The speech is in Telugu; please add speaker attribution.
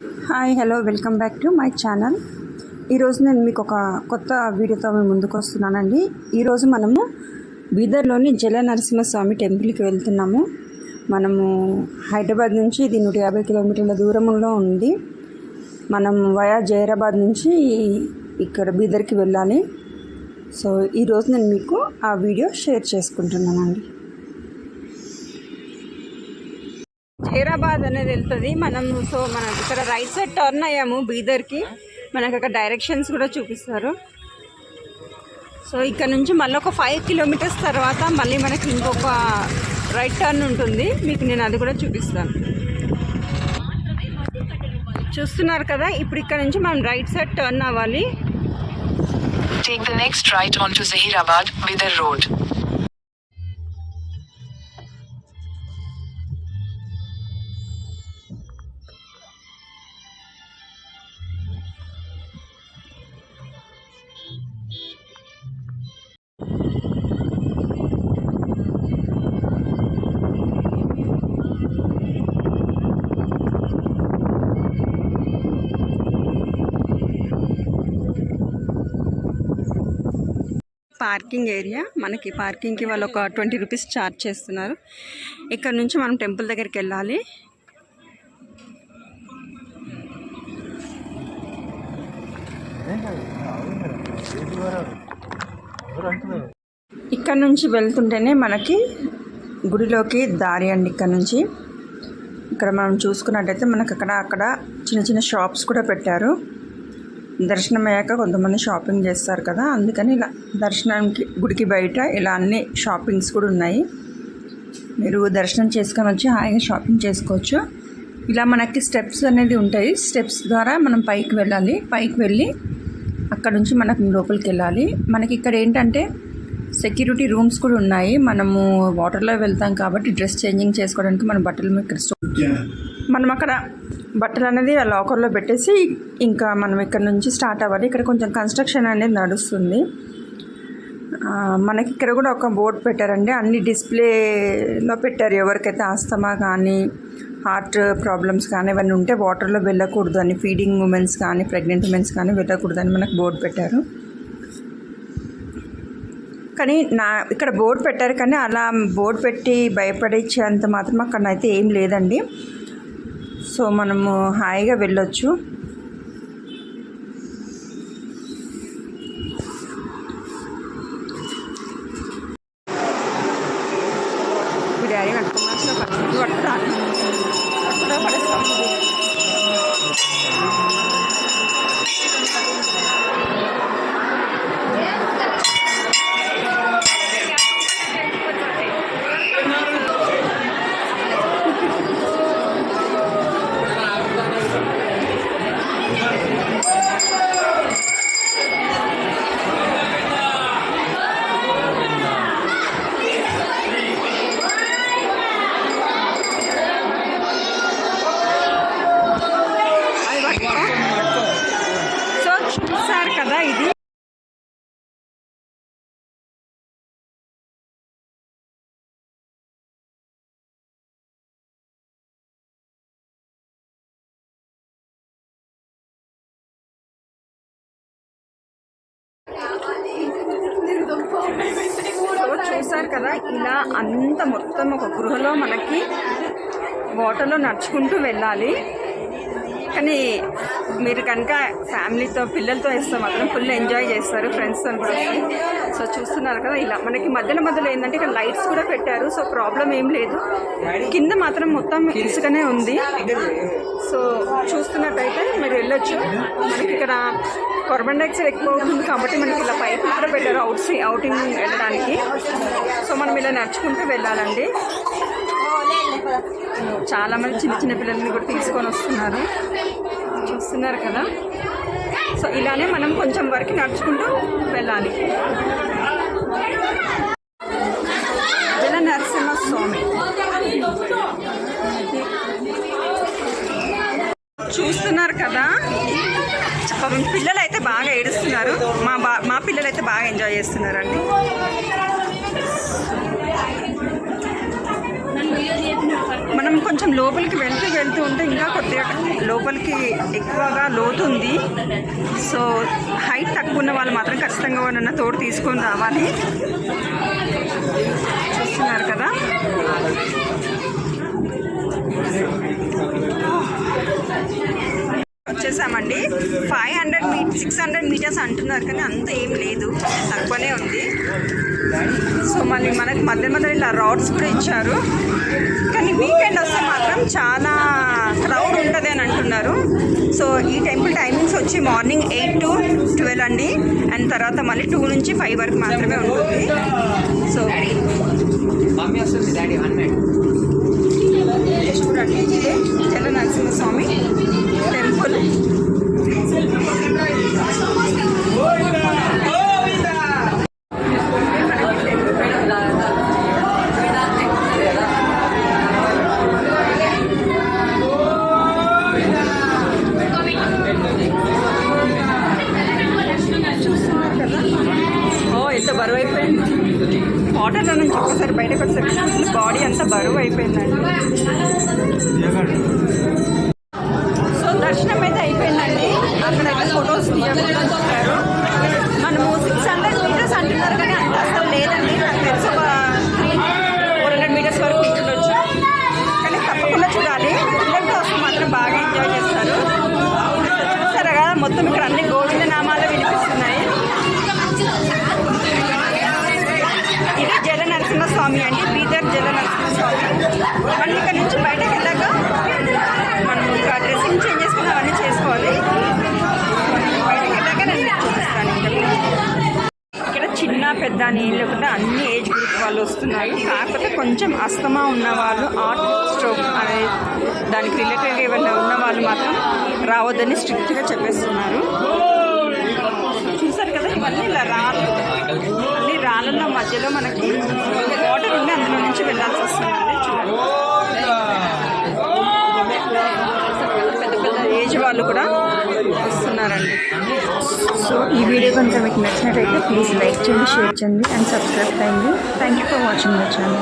Speaker 1: Hi hello welcome back to my channel. ఈరోజు నేను మీకు ఒక కొత్త వీడియోతో మేము ముందుకు వస్తున్నానండి. ఈరోజు మనము బీదర్లోని జల నరసింహస్వామి టెంపుల్కి వెళ్తున్నాము. మనము హైదరాబాద్ నుంచి ఇది 150 కిలోమీటర్ల దూరంలో ఉంది. మనం వయా జైరాబాద్ నుంచి ఇక్కడ బీదర్కి వెళ్ళాలి. సో ఈరోజు నేను మీకు ఆ వీడియో షేర్ చేసుకుంటున్నానండి. జైరాబాద్ అనేది వెళ్తుంది మనం. సో మనం ఇక్కడ రైట్ సైడ్ టర్న్ అయ్యాము బీదర్కి. మనకు అక్కడ డైరెక్షన్స్ కూడా చూపిస్తారు. సో ఇక్కడ నుంచి మళ్ళీ ఒక 5 కిలోమీటర్స్ తర్వాత మళ్ళీ మనకి ఇంకొక రైట్ టర్న్ ఉంటుంది. మీకు నేను అది కూడా చూపిస్తాను. చూస్తున్నారు కదా, ఇప్పుడు ఇక్కడ నుంచి మనం రైట్ సైడ్ టర్న్ అవ్వాలి.
Speaker 2: Take the next right onto Zahirabad, Bidar Road.
Speaker 1: Parking area. మనకి పార్కింగ్కి వాళ్ళు ఒక 20 రూపీస్ ఛార్జ్ చేస్తున్నారు. ఇక్కడ నుంచి మనం టెంపుల్ దగ్గరికి వెళ్ళాలి. ఇక్కడ నుంచి వెళ్తుంటేనే మనకి గుడిలోకి దారి అండి. ఇక్కడ మనం చూసుకున్నట్టయితే మనకు అక్కడ చిన్న చిన్న షాప్స్ కూడా పెట్టారు. దర్శనం అయ్యాక కొంతమంది షాపింగ్ చేస్తారు కదా, అందుకని ఇలా దర్శనానికి గుడికి బయట ఇలా అన్ని షాపింగ్స్ కూడా ఉన్నాయి. మీరు దర్శనం చేసుకొని వచ్చి హాయిగా షాపింగ్ చేసుకోవచ్చు. ఇలా మనకి స్టెప్స్ అనేది ఉంటాయి. స్టెప్స్ ద్వారా మనం పైకి వెళ్ళాలి. పైకి వెళ్ళి అక్కడ నుంచి మనకు లోపలికి వెళ్ళాలి. మనకి ఇక్కడ ఏంటంటే సెక్యూరిటీ రూమ్స్ కూడా ఉన్నాయి. మనము వాటర్లో వెళ్తాం కాబట్టి డ్రెస్ చేంజింగ్ చేసుకోవడానికి మన బట్టలు ఇక్కడ మనం అక్కడ బట్టలు అనేది ఆ లాకర్లో పెట్టేసి ఇంకా మనం ఇక్కడ నుంచి స్టార్ట్ అవ్వాలి. ఇక్కడ కొంచెం కన్స్ట్రక్షన్ అనేది నడుస్తుంది. మనకి ఇక్కడ కూడా ఒక బోర్డు పెట్టారండి. అన్ని డిస్ప్లేలో పెట్టారు. ఎవరికైతే ఆస్తమా కానీ హార్ట్ ప్రాబ్లమ్స్ కానీ ఇవన్నీ ఉంటే వాటర్లో వెళ్ళకూడదు అని, ఫీడింగ్ ఉమెన్స్ కానీ ప్రెగ్నెంట్ ఉమెన్స్ కానీ వెళ్ళకూడదు అని మనకు బోర్డు పెట్టారు. కానీ ఇక్కడ బోర్డు పెట్టారు, కానీ అలా బోర్డు పెట్టి భయపడించేంత మాత్రం అక్కడనైతే ఏం లేదండి. సో మనము హాయిగా వెళ్ళొచ్చు. డాడీ కదా ఇది. చూసారు కదా, ఇలా అంత మొత్తం ఒక గృహలో మనకి వాటర్లో నడుచుకుంటూ వెళ్ళాలి. కానీ మీరు కనుక ఫ్యామిలీతో పిల్లలతో వేస్తే మాత్రం ఫుల్ ఎంజాయ్ చేస్తారు, ఫ్రెండ్స్తో కూడా. సో చూస్తున్నారు కదా, ఇలా మనకి మధ్యలో ఏంటంటే ఇక్కడ లైట్స్ కూడా పెట్టారు. సో ప్రాబ్లం ఏం లేదు. కింద మాత్రం మొత్తం ఇసుకనే ఉంది. సో చూస్తున్నట్టయితే మీరు వెళ్ళొచ్చు. మనకి ఇక్కడ కార్బన్ డైఆక్సైడ్ ఎక్కువ అవుతుంది కాబట్టి మనకి ఇలా పైపు కూడా పెట్టారు అవుటింగ్ వెళ్ళడానికి. సో మనం ఇలా నడుచుకుంటూ వెళ్ళాలండి. చాలామంది చిన్న పిల్లల్ని కూడా తీసుకొని వస్తున్నారు. చూస్తున్నారు కదా. సో ఇలానే మనం కొంచెం వరకు నడుచుకుంటూ వెళ్ళాలి. జల నరసింహస్వామి చూస్తున్నారు కదా. పిల్లలు అయితే బాగా ఏడుస్తున్నారు. మా పిల్లలు అయితే బాగా ఎంజాయ్ చేస్తున్నారండి. మనం కొంచెం లోపలికి వెళ్తూ ఉంటే ఇంకా కొద్దిగా లోపలికి ఎక్కువగా లోతు ఉంది. సో హైట్ తక్కువ ఉన్న వాళ్ళు మాత్రం ఖచ్చితంగా వాళ్ళన్న తోడు తీసుకొని రావాలి. చూస్తున్నారు కదా, వచ్చేసామండి. 600 మీటర్స్ అంటున్నారు కానీ అంత ఏం లేదు, తక్కువనే ఉంది. సో మళ్ళీ మనకి మధ్యలో ఇలా రాడ్స్ కూడా ఇచ్చారు. కానీ వీకెండ్ వస్తే మాత్రం చాలా క్రౌడ్ ఉంటుంది అని అంటున్నారు. సో ఈ టెంపుల్ టైమింగ్స్ వచ్చి మార్నింగ్ 8 to 12 అండి. అండ్ తర్వాత మళ్ళీ 2 నుంచి 5 వరకు మాత్రమే ఉంటుంది. సో చూడండి, ఇదే జల నరసింహస్వామి టెంపుల్. ఎంత బరువు అయిపోయింది, వాటర్లో నుంచి ఒక్కసారి బయటకు వచ్చేసరికి బాడీ అంతా బరువు అయిపోయిందండి. సో దర్శనం అయితే అయిపోయిందండి. అక్కడ ఫొటోస్ తీయకుండా చెప్పారు. మనము 600 మీటర్స్ అంటున్నారు కానీ అంత అసలు లేదండి. నాకు తెలిసి ఒక 400 మీటర్స్ వరకు ఉండొచ్చు. కానీ తప్పకుండా చూడాలి. పిల్లలతో వస్తే మాత్రం బాగా ఎంజాయ్ చేస్తారు. చూసారా కదా, మొత్తం ఇక్కడ అన్ని గోవింద నామాలు వినిపిస్తున్నాయి. ఇది జల నరసింహస్వామి అండి, బీదర్ జల నరసింహస్వామి. మళ్ళీ ఇక్కడ నుంచి బయటకు వెళ్ళాక మనం ఇంకా డ్రెస్సింగ్ చేంజ్ చేసుకుని అవన్నీ చేసుకోవాలి. బయటకు వెళ్ళాక నేను చూపిస్తాను. ఇక్కడ చిన్న పెద్ద అని ఏం లేకుండా అన్ని ఏజ్ గ్రూప్ వాళ్ళు వస్తున్నారు. కాకపోతే కొంచెం అస్తమా ఉన్న వాళ్ళు, హార్ట్ స్ట్రోక్ అనే దానికి రిలేటెడ్ ఏమైనా ఉన్న వాళ్ళు మాత్రం రావద్దని స్ట్రిక్ట్గా చెప్పేస్తున్నారు. చూసారు కదా, ఇవన్నీ ఇలా రాళ్ళు, అన్ని రాళ్ళల్లో మధ్యలో మనకి వాటర్ ఉండి అందులో నుంచి వెళ్ళాల్సి వస్తుందండి. చూడండి, పెద్ద పెద్ద ఏజ్ వాళ్ళు కూడా వస్తున్నారండి. సో ఈ వీడియో కనుక మీకు నచ్చినట్టయితే ప్లీజ్ లైక్ చేయండి, షేర్ చేయండి అండ్ సబ్స్క్రైబ్ చేయండి. Thank you for watching my channel.